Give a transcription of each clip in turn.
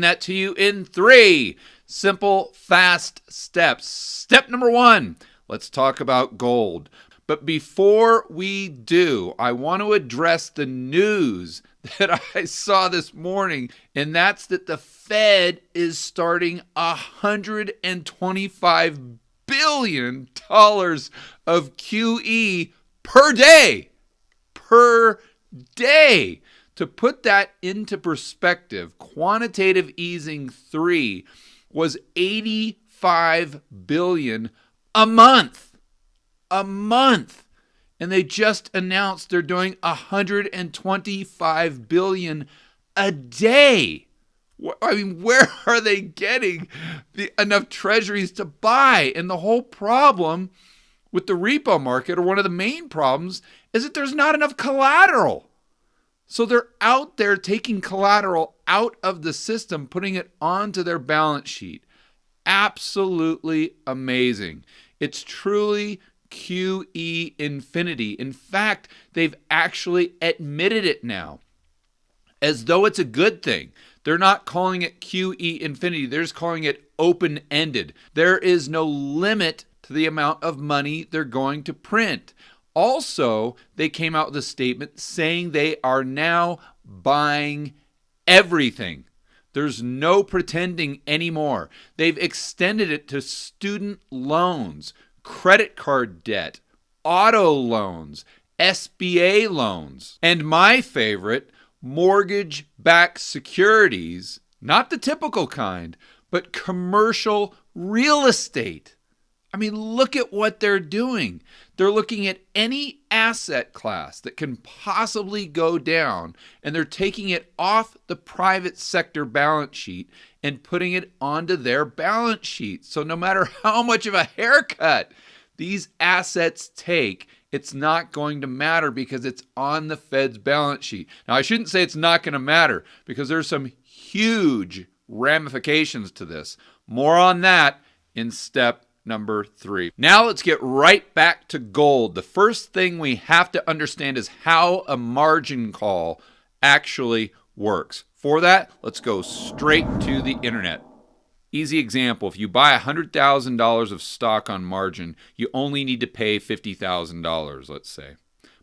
that to you in 3 simple, fast steps. Step number 1, let's talk about gold. But before we do, I want to address the news that I saw this morning, and that's that the Fed is starting $125 billion of QE per day. Per day. To put that into perspective, quantitative easing 3 was $85 billion a month. A month. And they just announced they're doing $125 billion a day. I mean, where are they getting enough treasuries to buy? And the whole problem with the repo market, or one of the main problems, is that there's not enough collateral. So they're out there taking collateral out of the system, putting it onto their balance sheet. Absolutely amazing. It's truly QE infinity. In fact, they've actually admitted it now, as though it's a good thing. They're not calling it QE infinity. They're just calling it open-ended. There is no limit to the amount of money they're going to print. Also, they came out with a statement saying they are now buying everything. There's no pretending anymore. They've extended it to student loans, credit card debt, auto loans, SBA loans, and my favorite, mortgage-backed securities, not the typical kind, but commercial real estate. I mean, look at what they're doing. They're looking at any asset class that can possibly go down, and they're taking it off the private sector balance sheet and putting it onto their balance sheet. So no matter how much of a haircut these assets take, it's not going to matter because it's on the Fed's balance sheet. Now, I shouldn't say it's not going to matter, because there's some huge ramifications to this. More on that in step number 3. Now let's get right back to gold. The first thing we have to understand is how a margin call actually works. For that, let's go straight to the internet. Easy example, if you buy $100,000 of stock on margin, you only need to pay $50,000, let's say.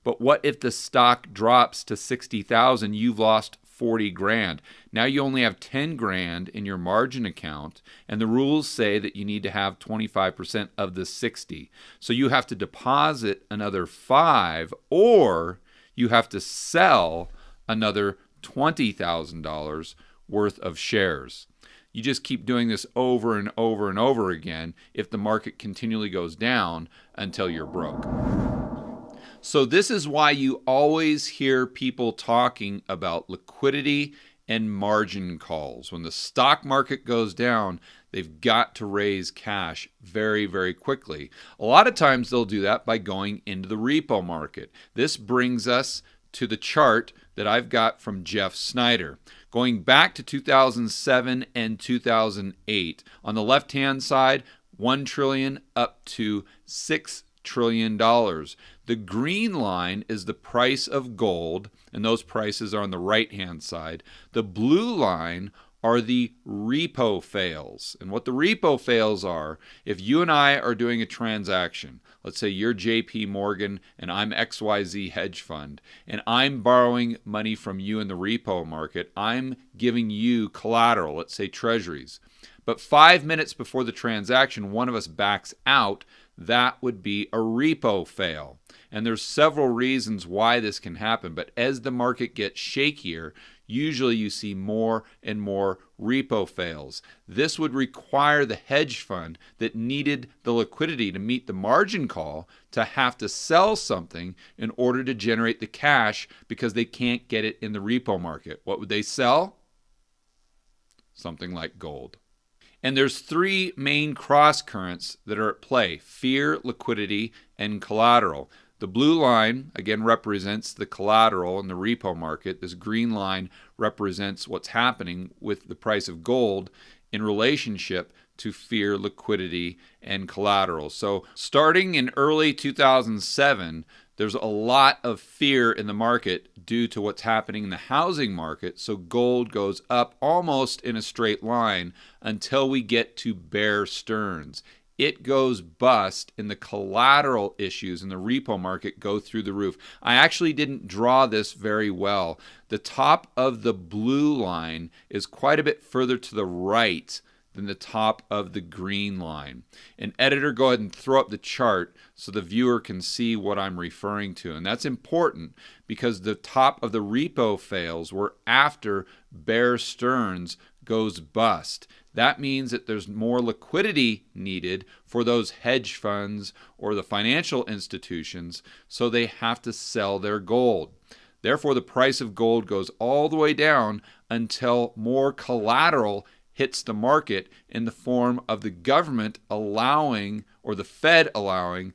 But what if the stock drops to $60,000? You've lost $40,000. Now you only have $10,000 in your margin account, and the rules say that you need to have 25% of the 60. So you have to deposit another $5,000, or you have to sell another $20,000 worth of shares. You just keep doing this over and over and over again if the market continually goes down until you're broke. So this is why you always hear people talking about liquidity and margin calls. When the stock market goes down, they've got to raise cash very, very quickly. A lot of times they'll do that by going into the repo market. This brings us to the chart that I've got from Jeff Snyder. Going back to 2007 and 2008, on the left-hand side, $1 trillion up to $6 trillion. The green line is the price of gold, and those prices are on the right-hand side. The blue line are the repo fails. And what the repo fails are, if you and I are doing a transaction, let's say you're JP Morgan and I'm XYZ hedge fund, and I'm borrowing money from you in the repo market, I'm giving you collateral, let's say treasuries. But 5 minutes before the transaction, one of us backs out, that would be a repo fail. And there's several reasons why this can happen, but as the market gets shakier, usually you see more and more repo fails. This would require the hedge fund that needed the liquidity to meet the margin call to have to sell something in order to generate the cash because they can't get it in the repo market. What would they sell? Something like gold. And there's 3 main cross currents that are at play: fear, liquidity, and collateral. The blue line, again, represents the collateral in the repo market. This green line represents what's happening with the price of gold in relationship to fear, liquidity, and collateral. So starting in early 2007, There's a lot of fear in the market due to what's happening in the housing market, so gold goes up almost in a straight line until we get to Bear Stearns. It goes bust, and the collateral issues in the repo market go through the roof. I actually didn't draw this very well. The top of the blue line is quite a bit further to the right than the top of the green line. And editor, go ahead and throw up the chart so the viewer can see what I'm referring to. And that's important because the top of the repo fails were after Bear Stearns goes bust. That means that there's more liquidity needed for those hedge funds or the financial institutions, so they have to sell their gold. Therefore, the price of gold goes all the way down until more collateral hits the market in the form of the government allowing, or the Fed allowing,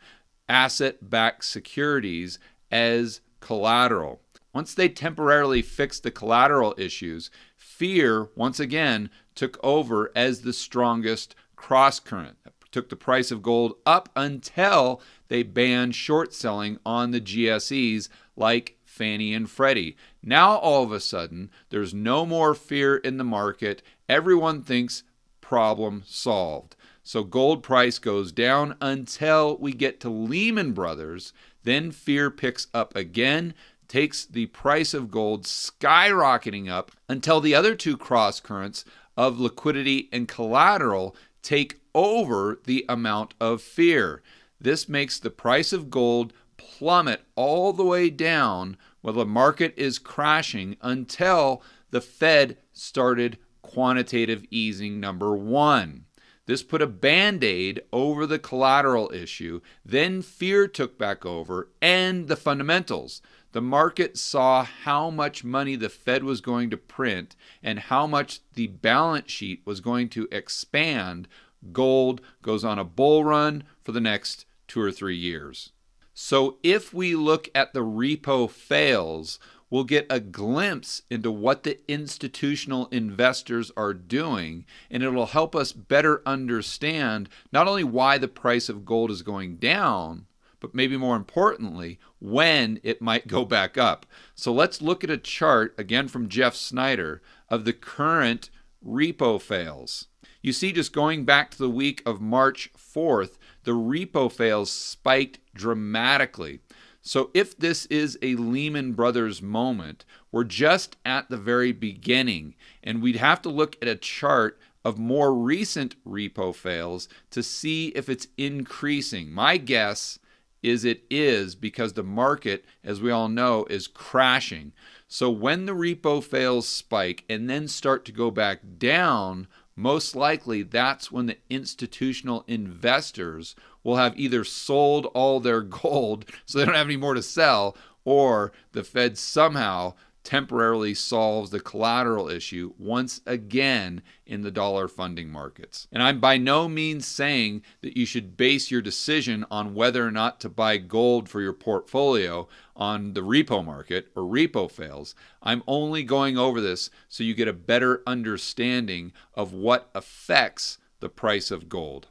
asset-backed securities as collateral. Once they temporarily fixed the collateral issues, fear, once again, took over as the strongest cross-current. It took the price of gold up until they banned short selling on the GSEs like Fannie and Freddie. Now, all of a sudden, there's no more fear in the market. Everyone thinks problem solved. So gold price goes down until we get to Lehman Brothers. Then fear picks up again, takes the price of gold skyrocketing up until the other two cross currents of liquidity and collateral take over the amount of fear. This makes the price of gold plummet all the way down while the market is crashing until the Fed started quantitative easing number 1. This put a Band-Aid over the collateral issue. Then fear took back over and the fundamentals. The market saw how much money the Fed was going to print and how much the balance sheet was going to expand. Gold goes on a bull run for the next 2 or 3 years. So if we look at the repo fails, we'll get a glimpse into what the institutional investors are doing, and it'll help us better understand not only why the price of gold is going down, but maybe more importantly, when it might go back up. So let's look at a chart, again from Jeff Snyder, of the current repo fails. You see, just going back to the week of March 4th, the repo fails spiked dramatically. So if this is a Lehman Brothers moment, we're just at the very beginning, and we'd have to look at a chart of more recent repo fails to see if it's increasing. My guess is it is, because the market, as we all know, is crashing. So when the repo fails spike and then start to go back down, most likely that's when the institutional investors will have either sold all their gold so they don't have any more to sell, or the Fed somehow temporarily solves the collateral issue once again in the dollar funding markets. And I'm by no means saying that you should base your decision on whether or not to buy gold for your portfolio on the repo market or repo fails. I'm only going over this so you get a better understanding of what affects the price of gold.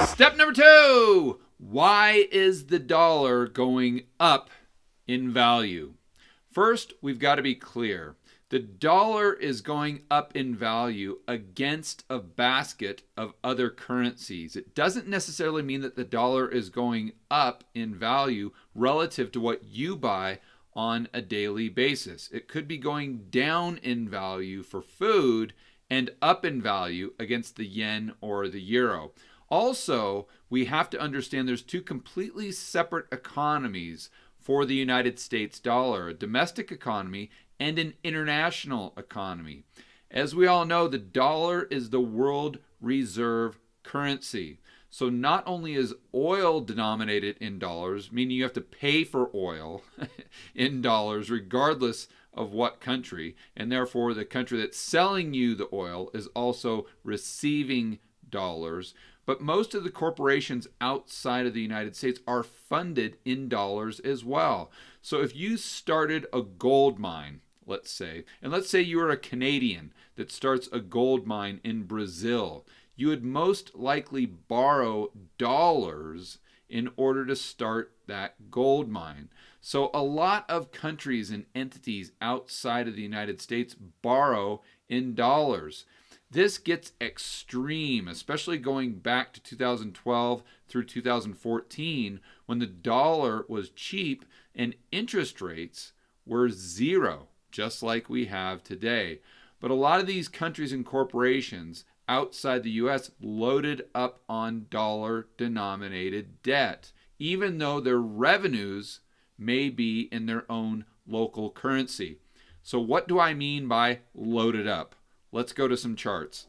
Step number 2, why is the dollar going up in value? First, we've got to be clear. The dollar is going up in value against a basket of other currencies. It doesn't necessarily mean that the dollar is going up in value relative to what you buy on a daily basis. It could be going down in value for food and up in value against the yen or the euro. Also, we have to understand there's two completely separate economies for the United States dollar, a domestic economy and an international economy. As we all know, the dollar is the world reserve currency. So not only is oil denominated in dollars, meaning you have to pay for oil in dollars regardless of what country, and therefore the country that's selling you the oil is also receiving dollars. But most of the corporations outside of the United States are funded in dollars as well. So if you started a gold mine, let's say, and let's say you are a Canadian that starts a gold mine in Brazil, you would most likely borrow dollars in order to start that gold mine. So a lot of countries and entities outside of the United States borrow in dollars. This gets extreme, especially going back to 2012 through 2014 when the dollar was cheap and interest rates were zero, just like we have today. But a lot of these countries and corporations outside the US loaded up on dollar-denominated debt, even though their revenues may be in their own local currency. So what do I mean by loaded up? Let's go to some charts.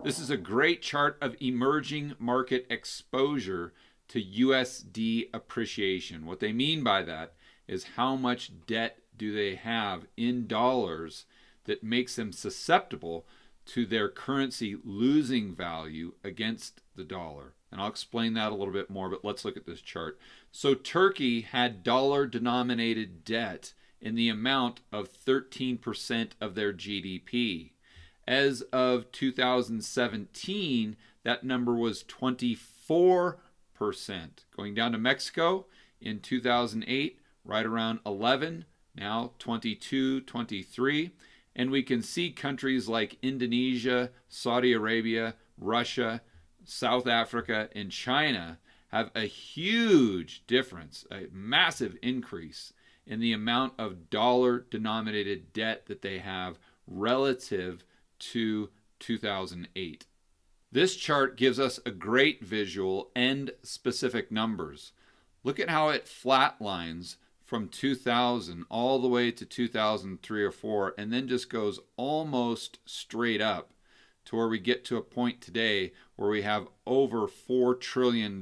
This is a great chart of emerging market exposure to USD appreciation. What they mean by that is how much debt do they have in dollars that makes them susceptible to their currency losing value against the dollar. And I'll explain that a little bit more, but let's look at this chart. So Turkey had dollar-denominated debt in the amount of 13% of their GDP. As of 2017, that number was 24%. Going down to Mexico in 2008, right around 11, now 22, 23. And we can see countries like Indonesia, Saudi Arabia, Russia, South Africa, and China have a huge difference, a massive increase in the amount of dollar-denominated debt that they have relative to 2008. This chart gives us a great visual and specific numbers. Look at how it flatlines from 2000 all the way to 2003 or 4, and then just goes almost straight up to where we get to a point today where we have over $4 trillion.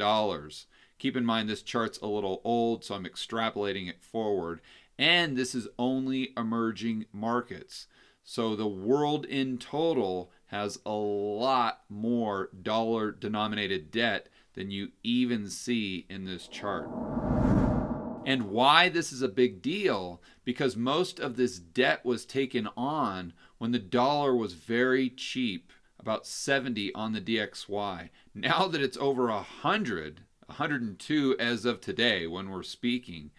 Keep in mind this chart's a little old, so I'm extrapolating it forward. And this is only emerging markets. So the world in total has a lot more dollar-denominated debt than you even see in this chart. And why this is a big deal, because most of this debt was taken on when the dollar was very cheap, about 70 on the DXY. Now that it's over 100, 102 as of today when we're speaking,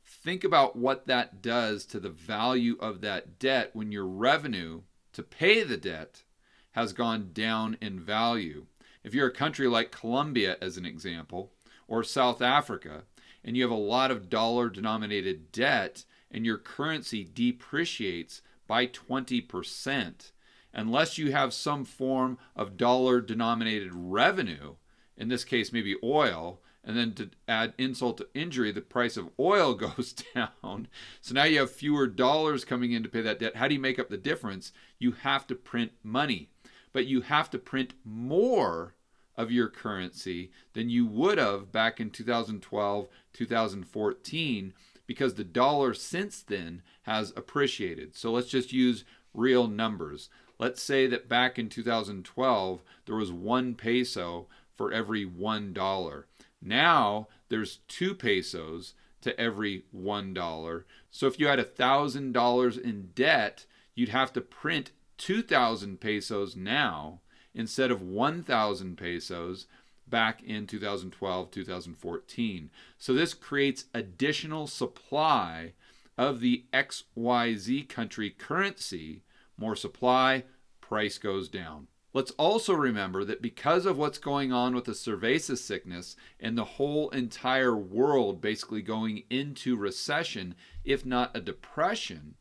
think about what that does to the value of that debt when your revenue to pay the debt has gone down in value. If you're a country like Colombia, as an example, or South Africa, and you have a lot of dollar-denominated debt and your currency depreciates by 20%, unless you have some form of dollar-denominated revenue, in this case maybe oil, and then to add insult to injury, the price of oil goes down. So now you have fewer dollars coming in to pay that debt. How do you make up the difference? You have to print money, but you have to print more of your currency than you would have back in 2012, 2014, because the dollar since then has appreciated. So let's just use real numbers. Let's say that back in 2012, there was 1 peso for every $1. Now there's 2 pesos to every $1. So if you had $1,000 in debt, you'd have to print 2,000 pesos now instead of 1,000 pesos back in 2012, 2014. So this creates additional supply of the XYZ country currency. More supply, price goes down. Let's also remember that because of what's going on with the cerveza sickness and the whole entire world basically going into recession, if not a depression,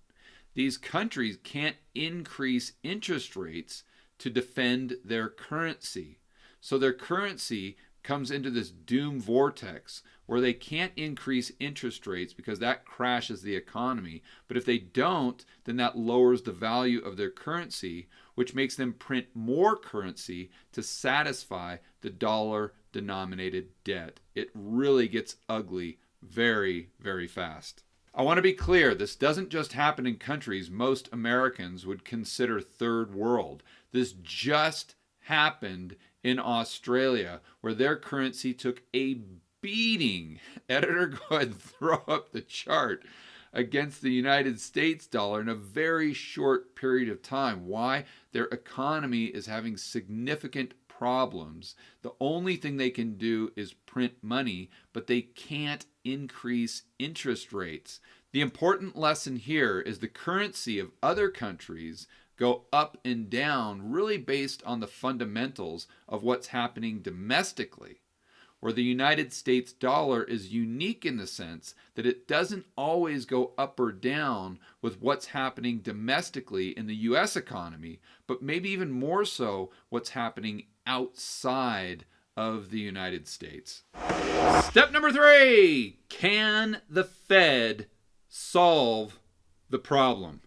these countries can't increase interest rates to defend their currency. So their currency comes into this doom vortex where they can't increase interest rates because that crashes the economy. But if they don't, then that lowers the value of their currency, which makes them print more currency to satisfy the dollar-denominated debt. It really gets ugly very, very fast. I want to be clear, this doesn't just happen in countries most Americans would consider third world. This just happened in Australia, where their currency took a beating. Editor, go ahead and throw up the chart against the United States dollar in a very short period of time. Why? Their economy is having significant problems. The only thing they can do is print money, but they can't increase interest rates. The important lesson here is the currency of other countries go up and down really based on the fundamentals of what's happening domestically. Where the United States dollar is unique in the sense that it doesn't always go up or down with what's happening domestically in the US economy, but maybe even more so what's happening outside of the United States. Step number 3, can the Fed solve the problem?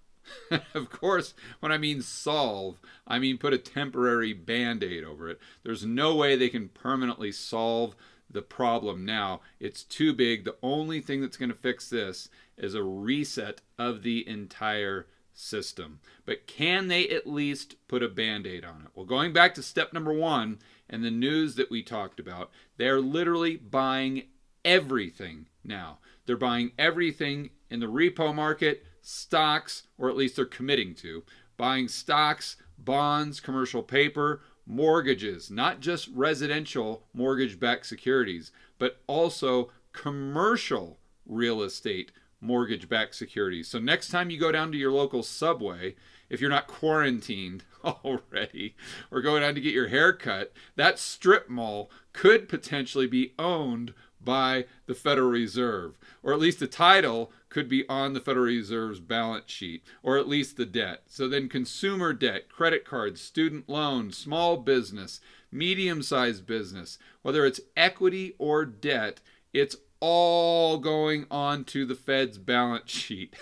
Of course, when I mean solve, I mean put a temporary band-aid over it. There's no way they can permanently solve the problem now. It's too big. The only thing that's going to fix this is a reset of the entire system. But can they at least put a band-aid on it? Well, going back to step number 1 and the news that we talked about, they're literally buying everything now. They're buying everything in the repo market, stocks, or at least they're committing to. Buying stocks, bonds, commercial paper, mortgages, not just residential mortgage-backed securities, but also commercial real estate mortgage-backed securities. So next time you go down to your local Subway, if you're not quarantined already, or go down to get your hair cut, that strip mall could potentially be owned by the Federal Reserve, or at least the title could be on the Federal Reserve's balance sheet, or at least the debt. So then consumer debt, credit cards, student loans, small business, medium-sized business, whether it's equity or debt, it's all going onto the Fed's balance sheet.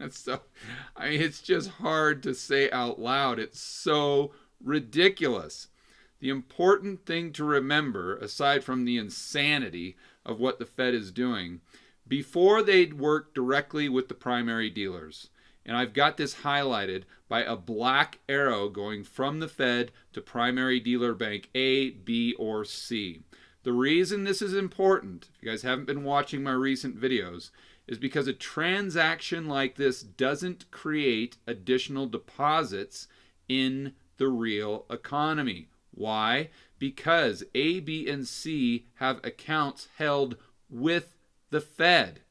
So, I mean, it's just hard to say out loud. It's so ridiculous. The important thing to remember, aside from the insanity of what the Fed is doing, before they'd work directly with the primary dealers, and I've got this highlighted by a black arrow going from the Fed to primary dealer bank A, B, or C. The reason this is important, if you guys haven't been watching my recent videos, is because a transaction like this doesn't create additional deposits in the real economy. Why? Because A, B, and C have accounts held with the Fed.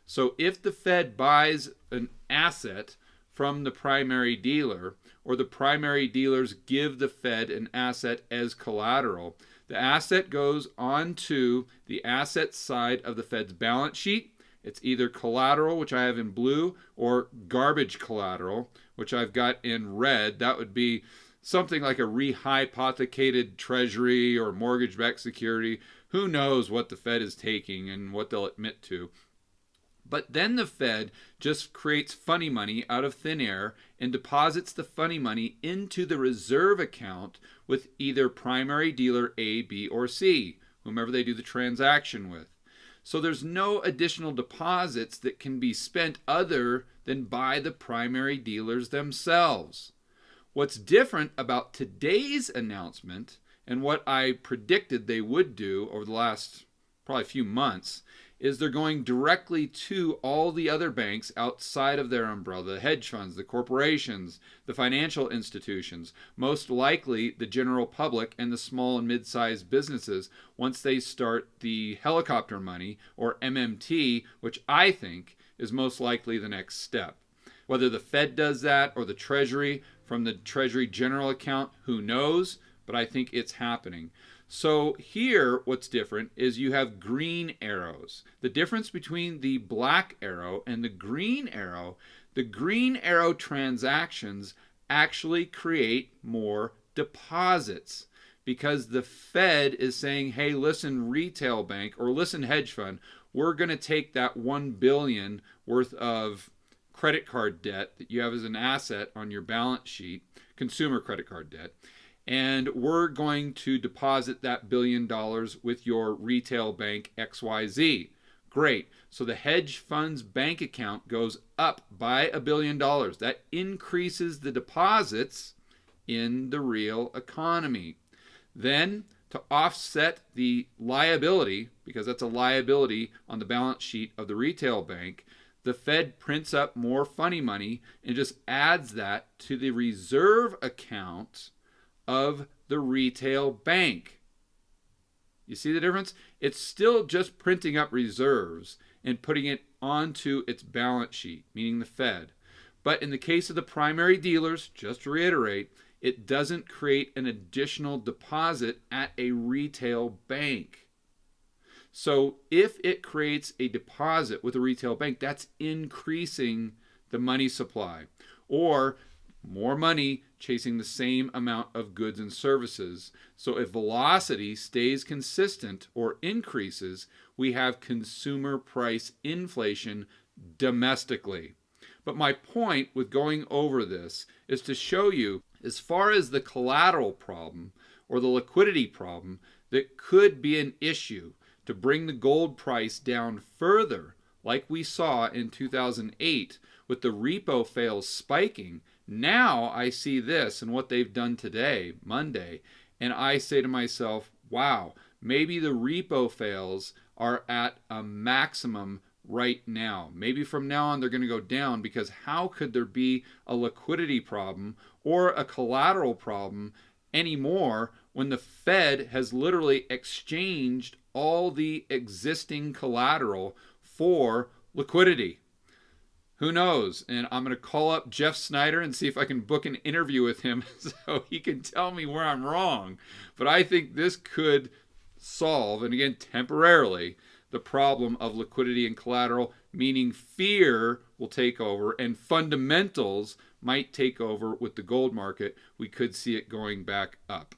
So if the Fed buys an asset from the primary dealer, or the primary dealers give the Fed an asset as collateral, the asset goes onto the asset side of the Fed's balance sheet. It's either collateral, which I have in blue, or garbage collateral, which I've got in red. That would be something like a rehypothecated treasury or mortgage-backed security. Who knows what the Fed is taking and what they'll admit to. But then the Fed just creates funny money out of thin air and deposits the funny money into the reserve account with either primary dealer A, B, or C, whomever they do the transaction with. So there's no additional deposits that can be spent other than by the primary dealers themselves. What's different about today's announcement and what I predicted they would do over the last probably few months is they're going directly to all the other banks outside of their umbrella, the hedge funds, the corporations, the financial institutions, most likely the general public and the small and mid-sized businesses once they start the helicopter money, or MMT, which I think is most likely the next step. Whether the Fed does that or the Treasury from the Treasury general account, who knows? But I think it's happening. So here, what's different is you have green arrows. The difference between the black arrow and the green arrow transactions actually create more deposits because the Fed is saying, hey, listen, retail bank, or listen, hedge fund, we're going to take that $1 billion worth of credit card debt that you have as an asset on your balance sheet, consumer credit card debt, and we're going to deposit that $1 billion with your retail bank XYZ. Great. So the hedge fund's bank account goes up by $1 billion. That increases the deposits in the real economy. Then, to offset the liability, because that's a liability on the balance sheet of the retail bank, the Fed prints up more funny money and just adds that to the reserve account of the retail bank. You see the difference? It's still just printing up reserves and putting it onto its balance sheet, meaning the Fed. But in the case of the primary dealers, just to reiterate, it doesn't create an additional deposit at a retail bank. So if it creates a deposit with a retail bank, that's increasing the money supply, or more money chasing the same amount of goods and services. So if velocity stays consistent or increases, we have consumer price inflation domestically. But my point with going over this is to show you, as far as the collateral problem or the liquidity problem that could be an issue to bring the gold price down further, like we saw in 2008 with the repo fails spiking. Now I see this and what they've done today, Monday, and I say to myself, wow, maybe the repo fails are at a maximum right now. Maybe from now on they're going to go down, because how could there be a liquidity problem or a collateral problem anymore when the Fed has literally exchanged all the existing collateral for liquidity? Who knows? And I'm going to call up Jeff Snyder and see if I can book an interview with him so he can tell me where I'm wrong. But I think this could solve, and again, temporarily, the problem of liquidity and collateral, meaning fear will take over and fundamentals might take over with the gold market. We could see it going back up.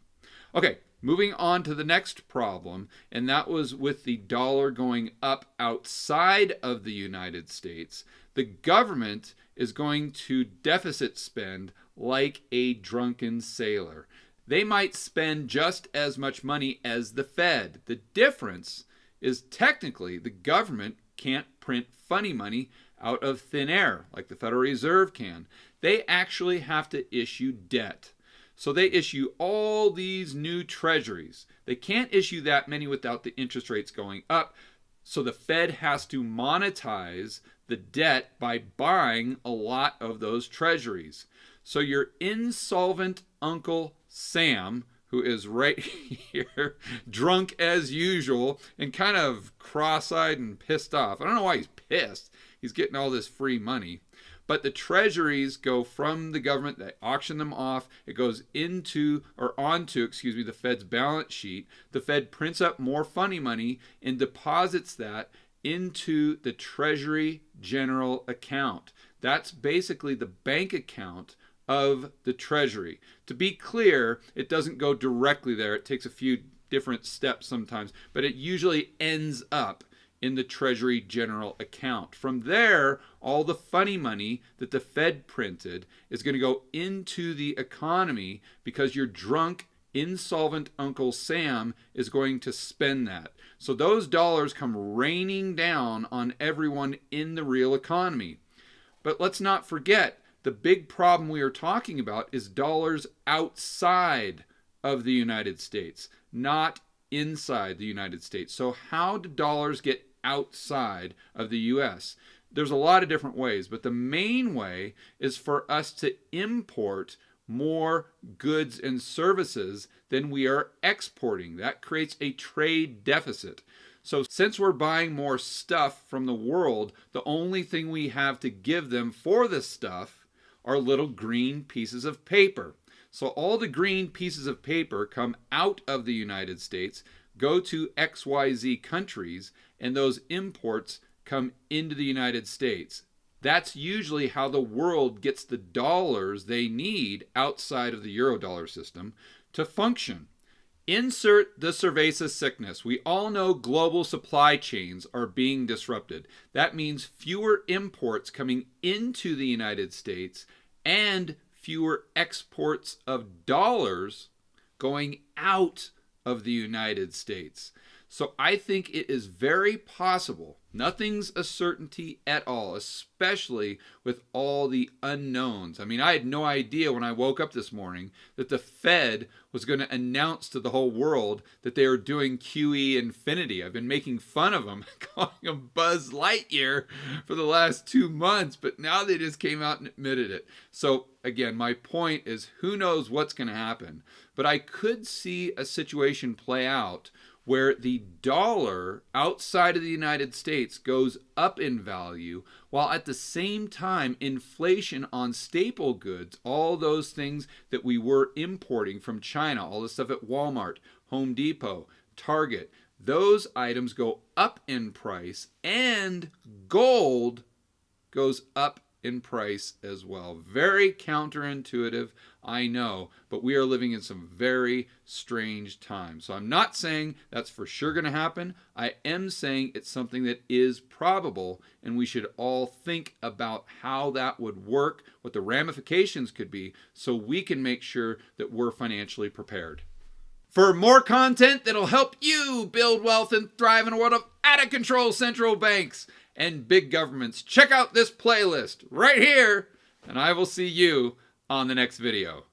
Okay, moving on to the next problem, and that was with the dollar going up outside of the United States. The government is going to deficit spend like a drunken sailor. They might spend just as much money as the Fed. The difference is technically the government can't print funny money out of thin air like the Federal Reserve can. They actually have to issue debt. So they issue all these new treasuries. They can't issue that many without the interest rates going up. So the Fed has to monetize the debt by buying a lot of those treasuries. So your insolvent Uncle Sam, who is right here, drunk as usual and kind of cross-eyed and pissed off. I don't know why he's pissed. He's getting all this free money. But the treasuries go from the government, they auction them off, it goes onto the Fed's balance sheet. The Fed prints up more funny money and deposits that into the Treasury General Account. That's basically the bank account of the Treasury. To be clear, it doesn't go directly there. It takes a few different steps sometimes, but it usually ends up in the Treasury General Account. From there, all the funny money that the Fed printed is going to go into the economy because your drunk, insolvent Uncle Sam is going to spend that. So those dollars come raining down on everyone in the real economy. But let's not forget, the big problem we are talking about is dollars outside of the United States, not inside the United States. So how do dollars get outside of the US? There's a lot of different ways, but the main way is for us to import more goods and services than we are exporting. That creates a trade deficit. So since we're buying more stuff from the world, the only thing we have to give them for this stuff are little green pieces of paper. So all the green pieces of paper come out of the United States, go to XYZ countries, and those imports come into the United States. That's usually how the world gets the dollars they need outside of the Eurodollar system to function. Insert the cerveza sickness. We all know global supply chains are being disrupted. That means fewer imports coming into the United States and fewer exports of dollars going out of the United States. So I think it is very possible. Nothing's a certainty at all, especially with all the unknowns. I mean, I had no idea when I woke up this morning that the Fed was going to announce to the whole world that they were doing QE infinity. I've been making fun of them, calling them Buzz Lightyear for the last 2 months, but now they just came out and admitted it. So again, my point is, who knows what's going to happen? But I could see a situation play out where the dollar outside of the United States goes up in value, while at the same time inflation on staple goods, all those things that we were importing from China, all the stuff at Walmart, Home Depot, Target, those items go up in price, and gold goes up in price as well. Very counterintuitive, I know, but we are living in some very strange times. So I'm not saying that's for sure going to happen. I am saying it's something that is probable, and we should all think about how that would work, what the ramifications could be, so we can make sure that we're financially prepared. For more content that'll help you build wealth and thrive in a world of out-of-control central banks and big governments, check out this playlist right here, and I will see you on the next video.